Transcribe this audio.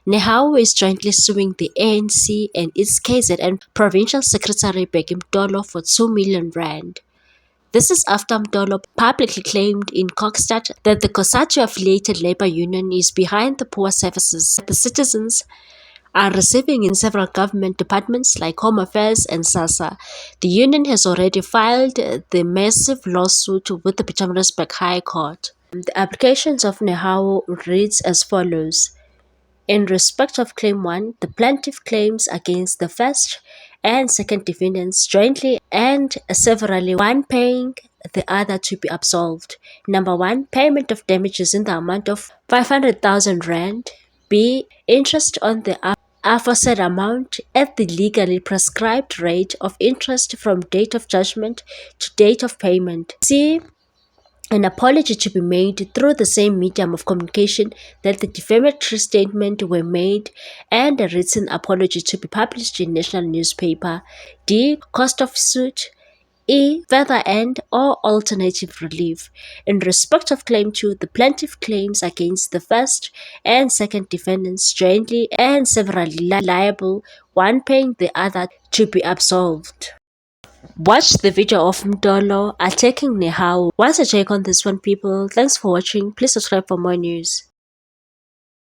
NEHAWU is jointly suing the ANC and its KZN Provincial Secretary Bheki Mtolo for 2 million rand. This is after Mtolo publicly claimed in Kokstad that the COSATU-affiliated labor union is behind the poor services that the citizens are receiving in several government departments like Home Affairs and SASSA. The union has already filed the massive lawsuit with the Pietermaritzburg High Court. The applications of NEHAWU reads as follows. In respect of Claim 1, the plaintiff claims against the first and second defendants jointly and severally, one paying the other to be absolved. Number 1, payment of damages in the amount of 500,000 rand. B, interest on the aforesaid amount at the legally prescribed rate of interest from date of judgment to date of payment. C, an apology to be made through the same medium of communication that the defamatory statement were made, and a written apology to be published in national newspaper. D, cost of suit. E, further and or alternative relief. In respect of Claim 2, the plaintiff claims against the first and second defendants jointly and severally liable, one paying the other to be absolved. Watch the video of Mtolo attacking NEHAWU. Once a take on this one, people. Thanks for watching. Please subscribe for more news.